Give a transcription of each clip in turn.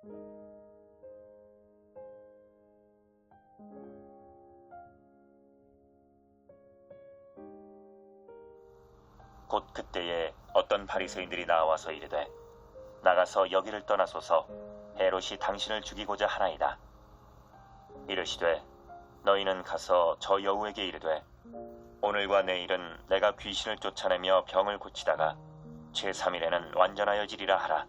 곧 그때에 어떤 바리새인들이 나와서 이르되 나가서 여기를 떠나소서 헤롯이 당신을 죽이고자 하나이다. 이르시되 너희는 가서 저 여우에게 이르되 오늘과 내일은 내가 귀신을 쫓아내며 병을 고치다가 제3일에는 완전하여지리라 하라.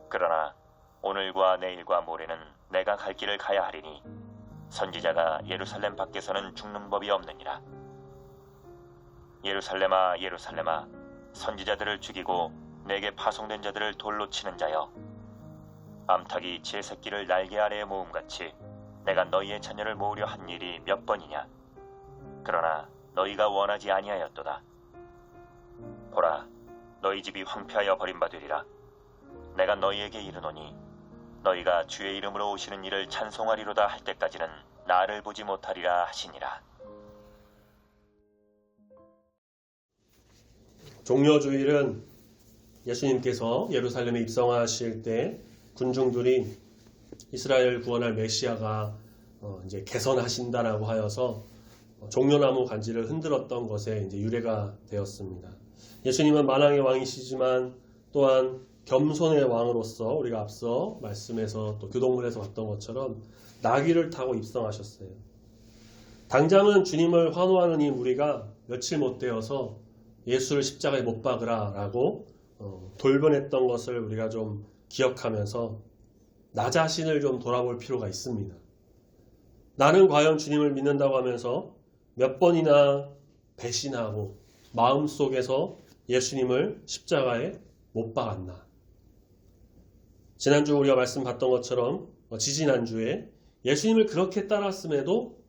그러나 오늘과 내일과 모레는 내가 갈 길을 가야 하리니 선지자가 예루살렘 밖에서는 죽는 법이 없느니라. 예루살렘아 예루살렘아 선지자들을 죽이고 내게 파송된 자들을 돌로 치는 자여, 암탉이 제 새끼를 날개 아래에 모음같이 내가 너희의 자녀를 모으려 한 일이 몇 번이냐. 그러나 너희가 원하지 아니하였도다. 보라, 너희 집이 황폐하여 버림받으리라. 내가 너희에게 이르노니 너희가 주의 이름으로 오시는 이를 찬송하리로다 할 때까지는 나를 보지 못하리라 하시니라. 종려주일은 예수님께서 예루살렘에 입성하실 때 군중들이 이스라엘 구원할 메시아가 이제 개선하신다라고 하여서 종려나무 간지를 흔들었던 것에 이제 유래가 되었습니다. 예수님은 만왕의 왕이시지만 또한 겸손의 왕으로서 우리가 앞서 말씀에서 또 교동문에서 봤던 것처럼 나귀를 타고 입성하셨어요. 당장은 주님을 환호하는 이 무리가 며칠 못 되어서 예수를 십자가에 못 박으라 라고 돌변했던 것을 우리가 좀 기억하면서 나 자신을 좀 돌아볼 필요가 있습니다. 나는 과연 주님을 믿는다고 하면서 몇 번이나 배신하고 마음속에서 예수님을 십자가에 못 박았나. 지난주 우리가 말씀 봤던 것처럼 지지난주에 예수님을 그렇게 따랐음에도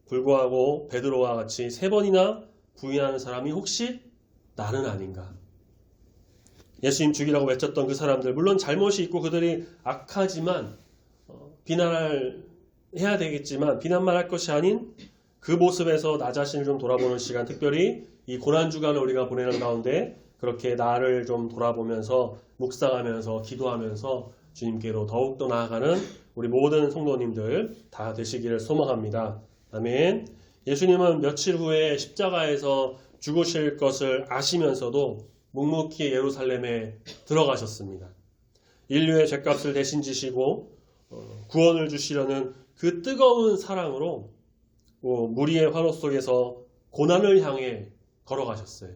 불구하고 베드로와 같이 3번이나 부인하는 사람이 혹시 나는 아닌가. 예수님 죽이라고 외쳤던 그 사람들, 물론 잘못이 있고 그들이 악하지만 비난을 해야 되겠지만 비난만 할 것이 아닌 그 모습에서 나 자신을 좀 돌아보는 시간, 특별히 이 고난주간을 우리가 보내는 가운데 그렇게 나를 좀 돌아보면서 묵상하면서 기도하면서 주님께로 더욱더 나아가는 우리 모든 성도님들 다 되시기를 소망합니다. 아멘. 예수님은 며칠 후에 십자가에서 죽으실 것을 아시면서도 묵묵히 예루살렘에 들어가셨습니다. 인류의 죄값을 대신 지시고 구원을 주시려는 그 뜨거운 사랑으로 무리의 환호 속에서 고난을 향해 걸어가셨어요.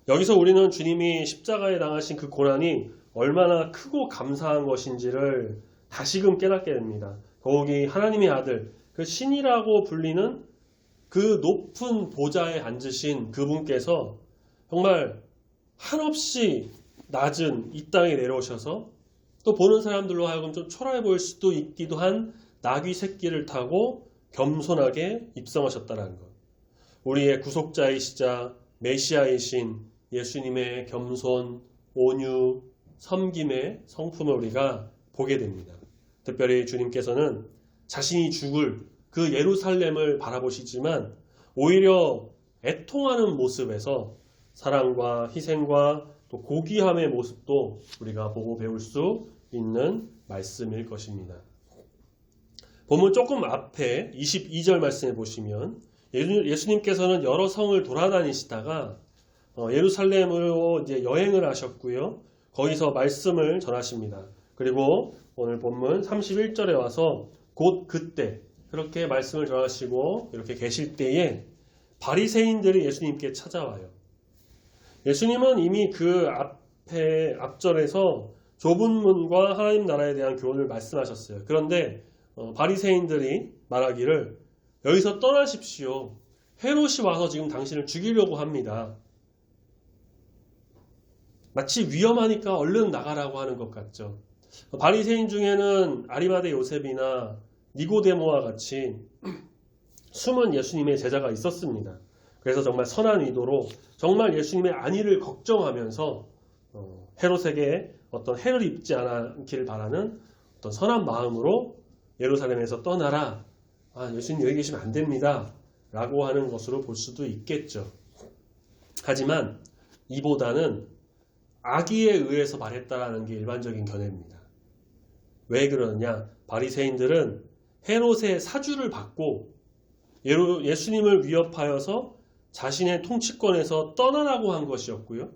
여기서 우리는 주님이 십자가에 당하신 그 고난이 얼마나 크고 감사한 것인지를 다시금 깨닫게 됩니다. 더욱이 하나님의 아들, 그 신이라고 불리는 그 높은 보좌에 앉으신 그분께서 정말 한없이 낮은 이 땅에 내려오셔서 또 보는 사람들로 하여금 좀 초라해 보일 수도 있기도 한 나귀 새끼를 타고 겸손하게 입성하셨다는 것. 우리의 구속자이시자 메시아이신 예수님의 겸손, 온유, 섬김의 성품을 우리가 보게 됩니다. 특별히 주님께서는 자신이 죽을 그 예루살렘을 바라보시지만 오히려 애통하는 모습에서 사랑과 희생과 또 고귀함의 모습도 우리가 보고 배울 수 있는 말씀일 것입니다. 본문 조금 앞에 22절 말씀에 보시면 예수님께서는 여러 성을 돌아다니시다가 예루살렘으로 이제 여행을 하셨고요. 거기서 말씀을 전하십니다. 그리고 오늘 본문 31절에 와서 곧 그때 그렇게 말씀을 전하시고 이렇게 계실 때에 바리새인들이 예수님께 찾아와요. 예수님은 이미 그 앞절에서 좁은 문과 하나님 나라에 대한 교훈을 말씀하셨어요. 그런데 바리새인들이 말하기를 여기서 떠나십시오. 헤롯이 와서 지금 당신을 죽이려고 합니다. 마치 위험하니까 얼른 나가라고 하는 것 같죠. 바리새인 중에는 아리마대 요셉이나 니고데모와 같이 숨은 예수님의 제자가 있었습니다. 그래서 정말 선한 의도로 정말 예수님의 안위를 걱정하면서 헤롯에게 어떤 해를 입지 않기를 바라는 어떤 선한 마음으로 예루살렘에서 떠나라. 예수님 여기 계시면 안 됩니다. 라고 하는 것으로 볼 수도 있겠죠. 하지만 이보다는 악의에 의해서 말했다라는 게 일반적인 견해입니다. 왜 그러느냐? 바리새인들은 헤롯의 사주를 받고 예수님을 위협하여서 자신의 통치권에서 떠나라고 한 것이었고요.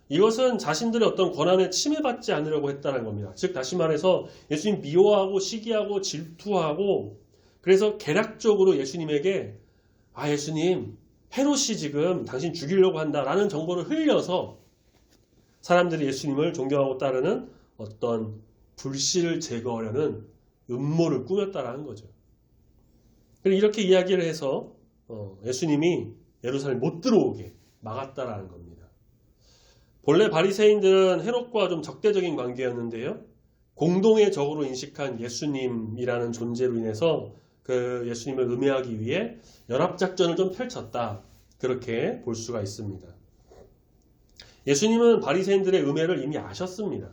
이것은 자신들의 어떤 권한에 침해받지 않으려고 했다는 겁니다. 즉 다시 말해서 예수님 미워하고 시기하고 질투하고 그래서 계략적으로 예수님에게 예수님 헤롯이 지금 당신 죽이려고 한다라는 정보를 흘려서 사람들이 예수님을 존경하고 따르는 어떤 불씨를 제거하려는 음모를 꾸몄다라는 거죠. 그리고 이렇게 이야기를 해서 예수님이 예루살렘 못 들어오게 막았다라는 겁니다. 본래 바리새인들은 헤롯과 좀 적대적인 관계였는데요. 공동의 적으로 인식한 예수님이라는 존재로 인해서 그 예수님을 음해하기 위해 연합작전을 좀 펼쳤다. 그렇게 볼 수가 있습니다. 예수님은 바리새인들의 음해를 이미 아셨습니다.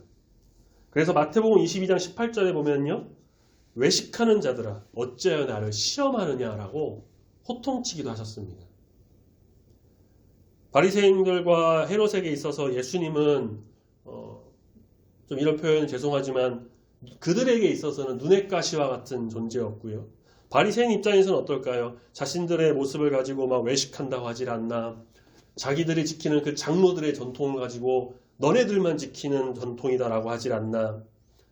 그래서 마태복음 22장 18절에 보면요. 외식하는 자들아 어찌하여 나를 시험하느냐라고 호통치기도 하셨습니다. 바리새인들과 헤롯에게 있어서 예수님은 좀 이런 표현은 죄송하지만 그들에게 있어서는 눈의 가시와 같은 존재였고요. 바리새인 입장에서는 어떨까요? 자신들의 모습을 가지고 막 외식한다고 하질 않나. 자기들이 지키는 그 장로들의 전통을 가지고 너네들만 지키는 전통이다라고 하질 않나.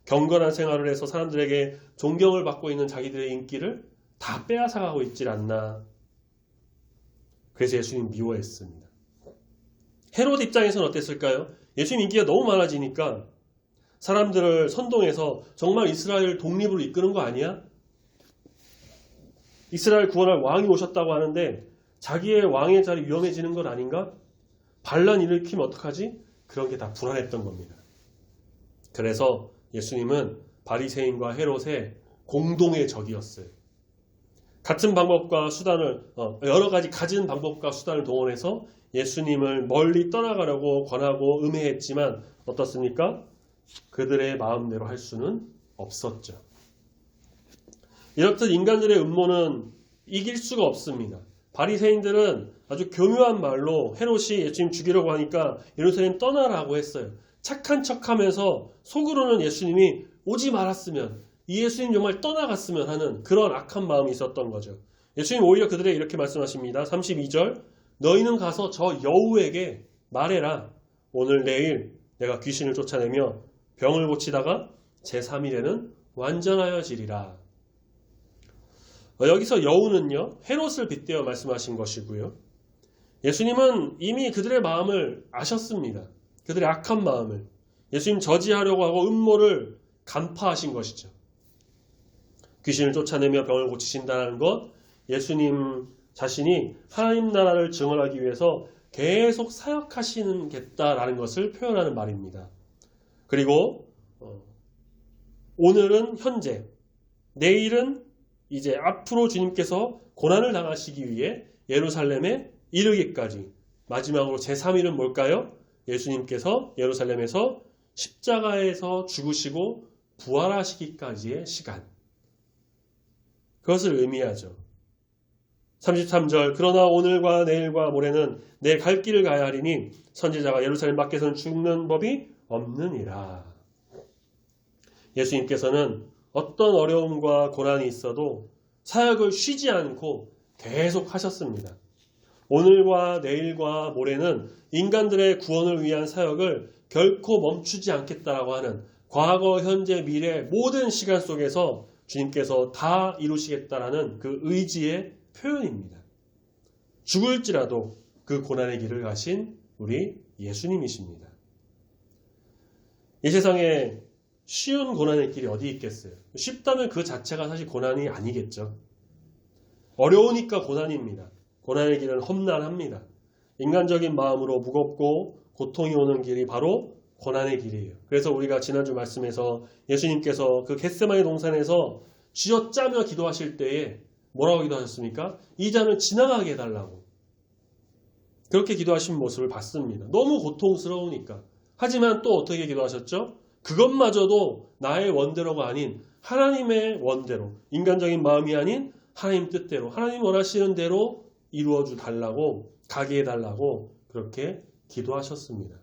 경건한 생활을 해서 사람들에게 존경을 받고 있는 자기들의 인기를 다 빼앗아가고 있질 않나. 그래서 예수님 미워했습니다. 헤롯 입장에서는 어땠을까요? 예수님 인기가 너무 많아지니까 사람들을 선동해서 정말 이스라엘 독립으로 이끄는 거 아니야? 이스라엘 구원할 왕이 오셨다고 하는데 자기의 왕의 자리 위험해지는 건 아닌가? 반란 일으키면 어떡하지? 그런 게 다 불안했던 겁니다. 그래서 예수님은 바리새인과 헤롯의 공동의 적이었어요. 같은 방법과 수단을 여러 가지 가진 방법과 수단을 동원해서 예수님을 멀리 떠나가려고 권하고 음해했지만 어떻습니까? 그들의 마음대로 할 수는 없었죠. 이렇듯 인간들의 음모는 이길 수가 없습니다. 바리새인들은 아주 교묘한 말로 헤롯이 예수님 죽이려고 하니까 예루살렘 떠나라고 했어요. 착한 척하면서 속으로는 예수님이 오지 말았으면 이 예수님 정말 떠나갔으면 하는 그런 악한 마음이 있었던 거죠. 예수님 오히려 그들에게 이렇게 말씀하십니다. 32절 너희는 가서 저 여우에게 말해라. 오늘 내일 내가 귀신을 쫓아내며 병을 고치다가 제3일에는 완전하여지리라. 여기서 여우는요. 헤롯을 빗대어 말씀하신 것이고요. 예수님은 이미 그들의 마음을 아셨습니다. 그들의 악한 마음을. 예수님 저지하려고 하고 음모를 간파하신 것이죠. 귀신을 쫓아내며 병을 고치신다는 것, 예수님 자신이 하나님 나라를 증언하기 위해서 계속 사역하시겠다라는 것을 표현하는 말입니다. 그리고 오늘은 현재, 내일은 이제 앞으로 주님께서 고난을 당하시기 위해 예루살렘에 이르기까지 마지막으로 제3일은 뭘까요? 예수님께서 예루살렘에서 십자가에서 죽으시고 부활하시기까지의 시간. 그것을 의미하죠. 33절 그러나 오늘과 내일과 모레는 내 갈 길을 가야 하리니 선지자가 예루살렘 밖에서는 죽는 법이 없느니라. 예수님께서는 어떤 어려움과 고난이 있어도 사역을 쉬지 않고 계속 하셨습니다. 오늘과 내일과 모레는 인간들의 구원을 위한 사역을 결코 멈추지 않겠다라고 하는 과거, 현재, 미래 모든 시간 속에서 주님께서 다 이루시겠다라는 그 의지의 표현입니다. 죽을지라도 그 고난의 길을 가신 우리 예수님이십니다. 이 세상에 쉬운 고난의 길이 어디 있겠어요? 쉽다면 그 자체가 사실 고난이 아니겠죠. 어려우니까 고난입니다. 고난의 길은 험난합니다. 인간적인 마음으로 무겁고 고통이 오는 길이 바로 고난의 길이에요. 그래서 우리가 지난주 말씀에서 예수님께서 그 겟세마네 동산에서 쥐어짜며 기도하실 때에 뭐라고 기도하셨습니까? 이 잔을 지나가게 해달라고. 그렇게 기도하신 모습을 봤습니다. 너무 고통스러우니까. 하지만 또 어떻게 기도하셨죠? 그것마저도 나의 원대로가 아닌 하나님의 원대로, 인간적인 마음이 아닌 하나님 뜻대로, 하나님 원하시는 대로 이루어주 달라고, 가게 해달라고 그렇게 기도하셨습니다.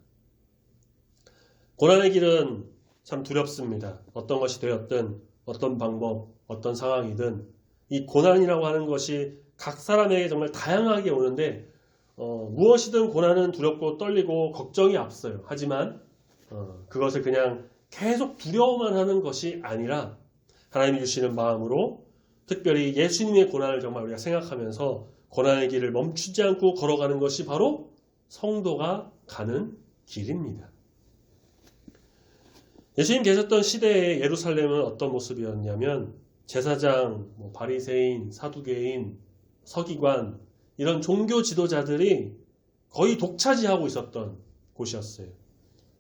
고난의 길은 참 두렵습니다. 어떤 것이 되었든 어떤 방법, 어떤 상황이든 이 고난이라고 하는 것이 각 사람에게 정말 다양하게 오는데 무엇이든 고난은 두렵고 떨리고 걱정이 앞서요. 하지만 그것을 그냥 계속 두려워만 하는 것이 아니라 하나님이 주시는 마음으로 특별히 예수님의 고난을 정말 우리가 생각하면서 고난의 길을 멈추지 않고 걸어가는 것이 바로 성도가 가는 길입니다. 예수님 계셨던 시대의 예루살렘은 어떤 모습이었냐면 제사장, 바리새인, 사두개인, 서기관 이런 종교 지도자들이 거의 독차지하고 있었던 곳이었어요.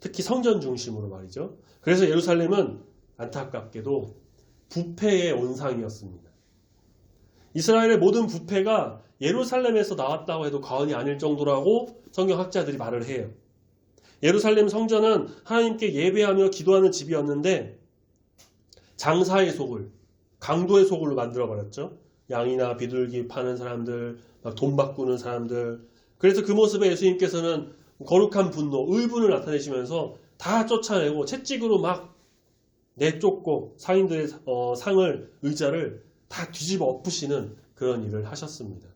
특히 성전 중심으로 말이죠. 그래서 예루살렘은 안타깝게도 부패의 온상이었습니다. 이스라엘의 모든 부패가 예루살렘에서 나왔다고 해도 과언이 아닐 정도라고 성경학자들이 말을 해요. 예루살렘 성전은 하나님께 예배하며 기도하는 집이었는데 장사의 소굴, 강도의 소굴로 만들어버렸죠. 양이나 비둘기 파는 사람들, 돈 바꾸는 사람들. 그래서 그 모습에 예수님께서는 거룩한 분노, 의분을 나타내시면서 다 쫓아내고 채찍으로 막 내쫓고 상인들의 상을, 의자를 다 뒤집어 엎으시는 그런 일을 하셨습니다.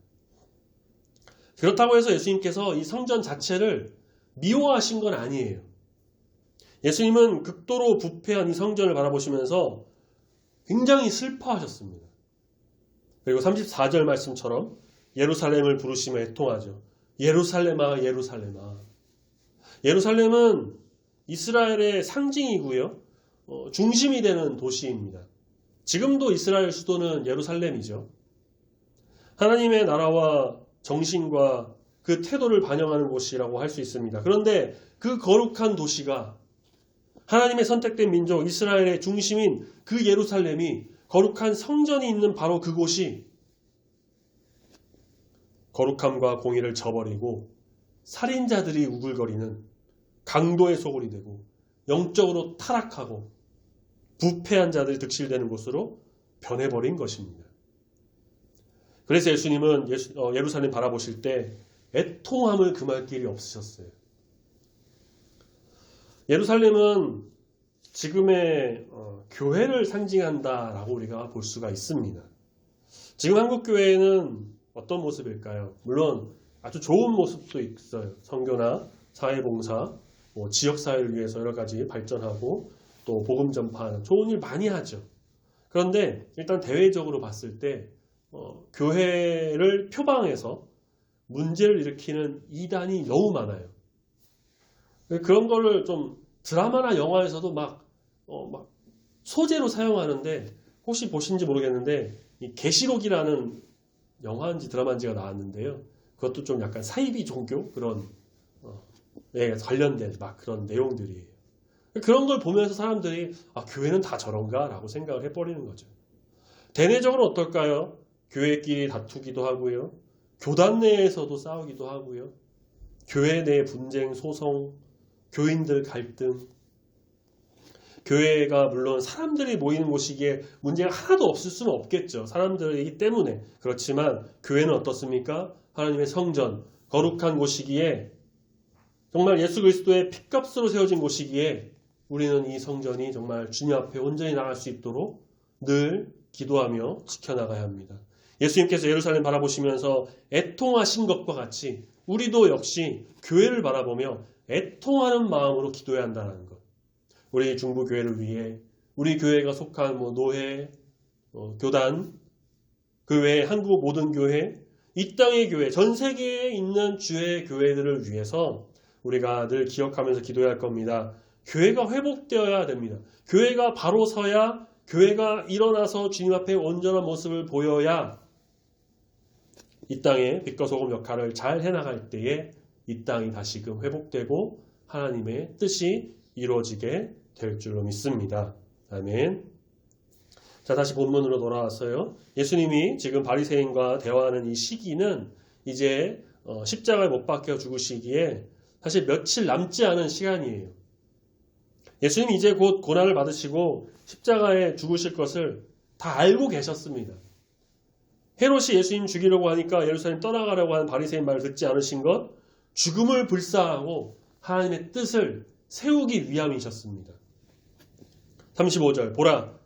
그렇다고 해서 예수님께서 이 성전 자체를 미워하신 건 아니에요. 예수님은 극도로 부패한 이 성전을 바라보시면서 굉장히 슬퍼하셨습니다. 그리고 34절 말씀처럼 예루살렘을 부르시며 애통하죠. 예루살렘아, 예루살렘아. 예루살렘은 이스라엘의 상징이고요. 중심이 되는 도시입니다. 지금도 이스라엘 수도는 예루살렘이죠. 하나님의 나라와 정신과 그 태도를 반영하는 곳이라고 할 수 있습니다. 그런데 그 거룩한 도시가 하나님의 선택된 민족 이스라엘의 중심인 그 예루살렘이 거룩한 성전이 있는 바로 그곳이 거룩함과 공의를 저버리고 살인자들이 우글거리는 강도의 소굴이 되고 영적으로 타락하고 부패한 자들이 득실되는 곳으로 변해버린 것입니다. 그래서 예수님은 예루살렘 바라보실 때 애통함을 금할 길이 없으셨어요. 예루살렘은 지금의 교회를 상징한다라고 우리가 볼 수가 있습니다. 지금 한국 교회는 어떤 모습일까요? 물론 아주 좋은 모습도 있어요. 선교나 사회봉사, 지역사회를 위해서 여러 가지 발전하고 또 복음 전파하는 좋은 일 많이 하죠. 그런데 일단 대외적으로 봤을 때 교회를 표방해서 문제를 일으키는 이단이 너무 많아요. 그런 거를 좀 드라마나 영화에서도 막 소재로 사용하는데 혹시 보신지 모르겠는데 이 계시록이라는 영화인지 드라마인지가 나왔는데요. 그것도 좀 약간 사이비 종교 그런 관련된 막 그런 내용들이에요. 그런 걸 보면서 사람들이 교회는 다 저런가 라고 생각을 해버리는 거죠. 대내적으로 어떨까요? 교회끼리 다투기도 하고요. 교단 내에서도 싸우기도 하고요. 교회 내 분쟁, 소송, 교인들 갈등. 교회가 물론 사람들이 모이는 곳이기에 문제가 하나도 없을 수는 없겠죠. 사람들이기 때문에. 그렇지만 교회는 어떻습니까? 하나님의 성전, 거룩한 곳이기에 정말 예수 그리스도의 핏값으로 세워진 곳이기에 우리는 이 성전이 정말 주님 앞에 온전히 나갈 수 있도록 늘 기도하며 지켜나가야 합니다. 예수님께서 예루살렘 바라보시면서 애통하신 것과 같이 우리도 역시 교회를 바라보며 애통하는 마음으로 기도해야 한다는 것. 우리 중부교회를 위해 우리 교회가 속한 노회, 교단, 그 외에 한국 모든 교회, 이 땅의 교회, 전 세계에 있는 주의 교회들을 위해서 우리가 늘 기억하면서 기도해야 할 겁니다. 교회가 회복되어야 됩니다. 교회가 바로 서야 교회가 일어나서 주님 앞에 온전한 모습을 보여야 이 땅의 빛과 소금 역할을 잘 해나갈 때에 이 땅이 다시금 회복되고 하나님의 뜻이 이루어지게 될 줄로 믿습니다. 아멘. 자, 다시 본문으로 돌아왔어요. 예수님이 지금 바리새인과 대화하는 이 시기는 이제 십자가에 못 박혀 죽으시기에 사실 며칠 남지 않은 시간이에요. 예수님이 이제 곧 고난을 받으시고 십자가에 죽으실 것을 다 알고 계셨습니다. 헤롯이 예수님 죽이려고 하니까 예루살렘 떠나가려고 하는 바리새인 말을 듣지 않으신 것, 죽음을 불사하고 하나님의 뜻을 세우기 위함이셨습니다. 35절 보라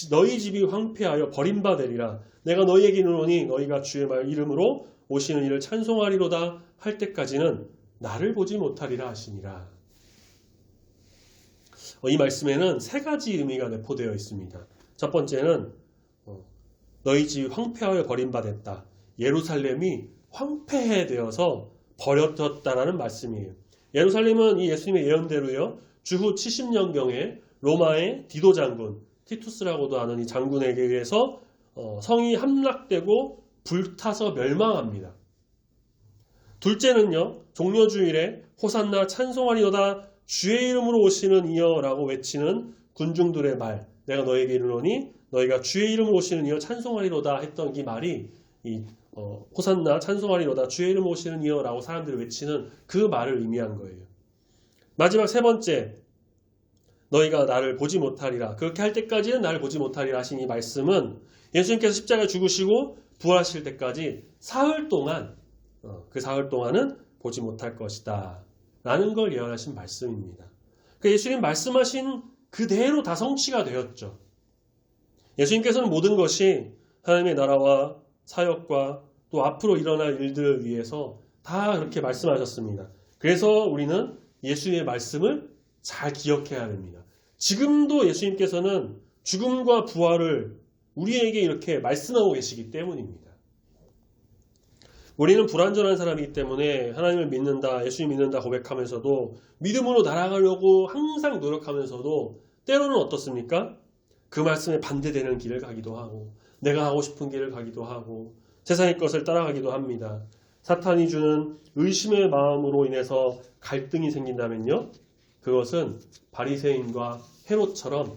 너희 집이 황폐하여 버림받으리라. 내가 너희에게 이르노니 너희가 주의 말 이름으로 오시는 이를 찬송하리로다 할 때까지는 나를 보지 못하리라 하시니라. 이 말씀에는 세 가지 의미가 내포되어 있습니다. 첫 번째는 너희 집이 황폐하여 버림받았다. 예루살렘이 황폐해되어서 버려졌다라는 말씀이에요. 예루살렘은 이 예수님의 예언대로요. 주후 70년경에 로마의 디도 장군 티투스라고도 하는 이 장군에게 의해서 성이 함락되고 불타서 멸망합니다. 둘째는요. 종려주일에 호산나 찬송하리로다 주의 이름으로 오시는 이여라고 외치는 군중들의 말 내가 너에게 이르노니 너희가 주의 이름으로 오시는 이여 찬송하리로다 했던 이 말이 호산나 찬송하리로다 주의 이름으로 오시는 이여라고 사람들이 외치는 그 말을 의미한 거예요. 마지막 세 번째 너희가 나를 보지 못하리라. 그렇게 할 때까지는 나를 보지 못하리라 하신 이 말씀은 예수님께서 십자가에 죽으시고 부활하실 때까지 사흘 동안 그 사흘 동안은 보지 못할 것이다 라는 걸 예언하신 말씀입니다. 예수님 말씀하신 그대로 다 성취가 되었죠. 예수님께서는 모든 것이 하나님의 나라와 사역과 또 앞으로 일어날 일들을 위해서 다 그렇게 말씀하셨습니다. 그래서 우리는 예수님의 말씀을 잘 기억해야 됩니다. 지금도 예수님께서는 죽음과 부활을 우리에게 이렇게 말씀하고 계시기 때문입니다. 우리는 불완전한 사람이기 때문에 하나님을 믿는다, 예수님 믿는다 고백하면서도 믿음으로 날아가려고 항상 노력하면서도 때로는 어떻습니까? 그 말씀에 반대되는 길을 가기도 하고 내가 하고 싶은 길을 가기도 하고 세상의 것을 따라가기도 합니다. 사탄이 주는 의심의 마음으로 인해서 갈등이 생긴다면요. 그것은 바리새인과 헤롯처럼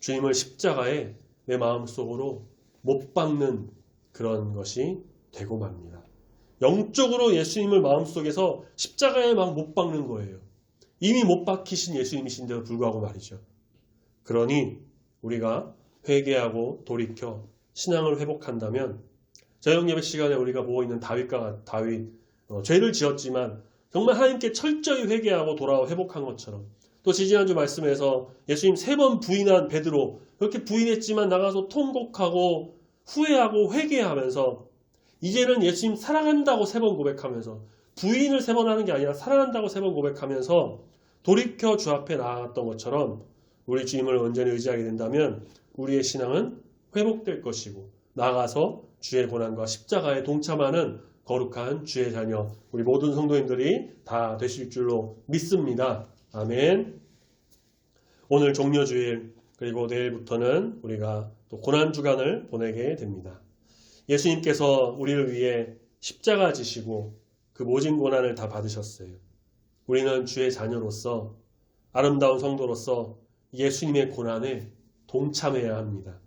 주님을 십자가에 내 마음속으로 못 박는 그런 것이 되고 맙니다. 영적으로 예수님을 마음속에서 십자가에 막 못 박는 거예요. 이미 못 박히신 예수님이신데도 불구하고 말이죠. 그러니 우리가 회개하고 돌이켜 신앙을 회복한다면 저녁 예배 시간에 우리가 보고 있는 다윗 죄를 지었지만 정말 하나님께 철저히 회개하고 돌아와 회복한 것처럼 또 지지난주 말씀에서 예수님 3번 부인한 베드로 그렇게 부인했지만 나가서 통곡하고 후회하고 회개하면서 이제는 예수님 사랑한다고 3번 고백하면서 부인을 3번 하는 게 아니라 사랑한다고 3번 고백하면서 돌이켜 주 앞에 나아갔던 것처럼 우리 주님을 온전히 의지하게 된다면 우리의 신앙은 회복될 것이고 나아가서 주의 고난과 십자가에 동참하는 거룩한 주의 자녀 우리 모든 성도님들이 다 되실 줄로 믿습니다. 아멘. 오늘 종려주일 그리고 내일부터는 우리가 또 고난주간을 보내게 됩니다. 예수님께서 우리를 위해 십자가 지시고 그 모진 고난을 다 받으셨어요. 우리는 주의 자녀로서 아름다운 성도로서 예수님의 고난에 동참해야 합니다.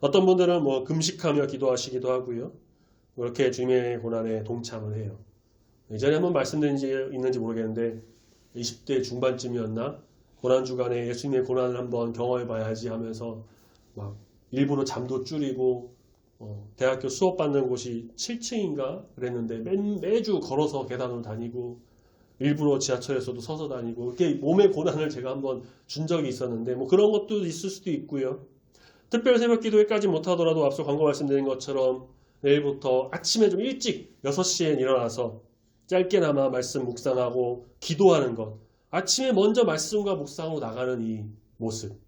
어떤 분들은 금식하며 기도하시기도 하고요. 그렇게 주님의 고난에 동참을 해요. 예전에 한번 말씀드린 지 있는지 모르겠는데 20대 중반쯤이었나? 고난주간에 예수님의 고난을 한번 경험해봐야지 하면서 막 일부러 잠도 줄이고 대학교 수업 받는 곳이 7층인가 그랬는데 매주 걸어서 계단으로 다니고 일부러 지하철에서도 서서 다니고 이렇게 몸의 고난을 제가 한번 준 적이 있었는데 그런 것도 있을 수도 있고요. 특별 새벽 기도회까지 못하더라도 앞서 광고 말씀드린 것처럼 내일부터 아침에 좀 일찍 6시에 일어나서 짧게나마 말씀 묵상하고 기도하는 것 아침에 먼저 말씀과 묵상으로 나가는 이 모습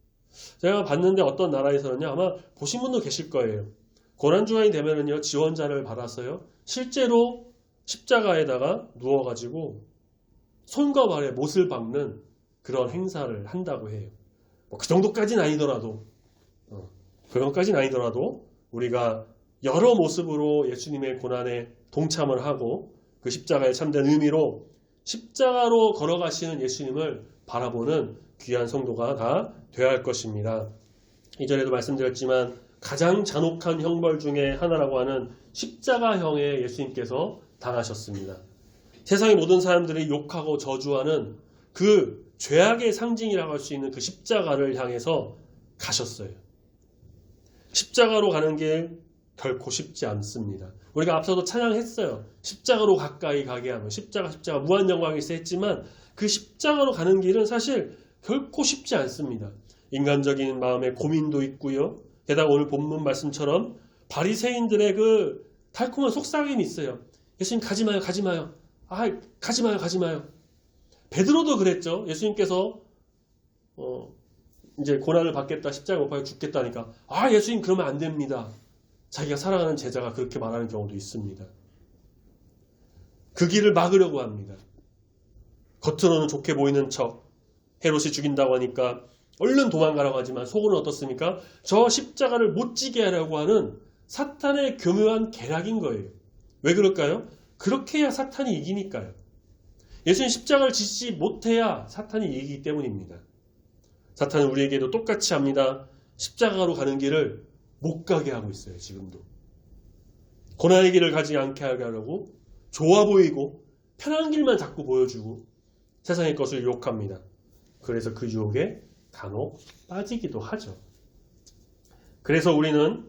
제가 봤는데 어떤 나라에서는요 아마 보신 분도 계실 거예요. 고난주간이 되면은요 지원자를 받아서요 실제로 십자가에다가 누워가지고 손과 발에 못을 박는 그런 행사를 한다고 해요. 그 정도까지는 아니더라도 우리가 여러 모습으로 예수님의 고난에 동참을 하고 그 십자가의 참된 의미로 십자가로 걸어가시는 예수님을 바라보는 귀한 성도가 다 되어야 할 것입니다. 이전에도 말씀드렸지만 가장 잔혹한 형벌 중에 하나라고 하는 십자가형에 예수님께서 당하셨습니다. 세상의 모든 사람들이 욕하고 저주하는 그 죄악의 상징이라고 할 수 있는 그 십자가를 향해서 가셨어요. 십자가로 가는 길 결코 쉽지 않습니다. 우리가 앞서도 찬양했어요. 십자가로 가까이 가게 하면 십자가 무한 영광이 있어 했지만 그 십자가로 가는 길은 사실 결코 쉽지 않습니다. 인간적인 마음의 고민도 있고요. 게다가 오늘 본문 말씀처럼 바리새인들의 그 달콤한 속삭임이 있어요. 예수님 가지 마요, 가지 마요. 가지 마요, 가지 마요. 베드로도 그랬죠. 예수님께서 이제 고난을 받겠다, 십자가 못 박혀 죽겠다니까 예수님 그러면 안 됩니다. 자기가 사랑하는 제자가 그렇게 말하는 경우도 있습니다. 그 길을 막으려고 합니다. 겉으로는 좋게 보이는 척 헤롯이 죽인다고 하니까 얼른 도망가라고 하지만 속으로는 어떻습니까? 저 십자가를 못 지게 하려고 하는 사탄의 교묘한 계략인 거예요. 왜 그럴까요? 그렇게 해야 사탄이 이기니까요. 예수님 십자가를 지지 못해야 사탄이 이기기 때문입니다. 사탄은 우리에게도 똑같이 합니다. 십자가로 가는 길을 못 가게 하고 있어요. 지금도. 고난의 길을 가지 않게 하게 하려고 좋아 보이고 편한 길만 자꾸 보여주고 세상의 것을 유혹합니다. 그래서 그 유혹에 간혹 빠지기도 하죠. 그래서 우리는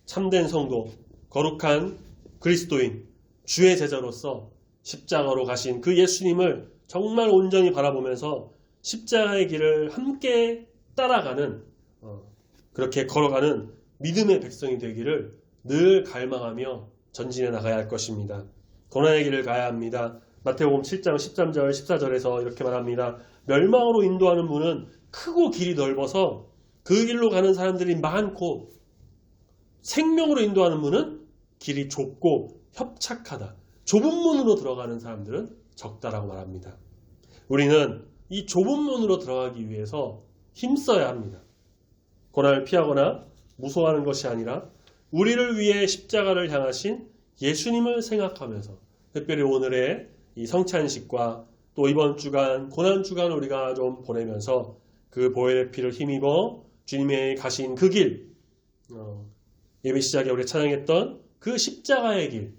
참된 성도, 거룩한 그리스도인, 주의 제자로서 십자가로 가신 그 예수님을 정말 온전히 바라보면서 십자가의 길을 함께 따라가는 그렇게 걸어가는 믿음의 백성이 되기를 늘 갈망하며 전진해 나가야 할 것입니다. 고난의 길을 가야 합니다. 마태복음 7장 13절 14절에서 이렇게 말합니다. 멸망으로 인도하는 문은 크고 길이 넓어서 그 길로 가는 사람들이 많고 생명으로 인도하는 문은 길이 좁고 협착하다. 좁은 문으로 들어가는 사람들은 적다라고 말합니다. 우리는 이 좁은 문으로 들어가기 위해서 힘써야 합니다. 고난을 피하거나 무서워하는 것이 아니라 우리를 위해 십자가를 향하신 예수님을 생각하면서 특별히 오늘의 이 성찬식과 또 이번 주간 고난주간 우리가 좀 보내면서 그 보혈의 피를 힘입어 주님의 가신 그 길, 예배 시작에 우리 찬양했던 그 십자가의 길,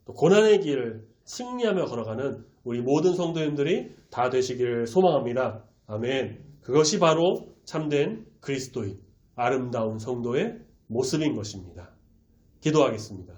또 고난의 길을 승리하며 걸어가는 우리 모든 성도님들이 다 되시기를 소망합니다. 아멘. 그것이 바로 참된 그리스도인, 아름다운 성도의 모습인 것입니다. 기도하겠습니다.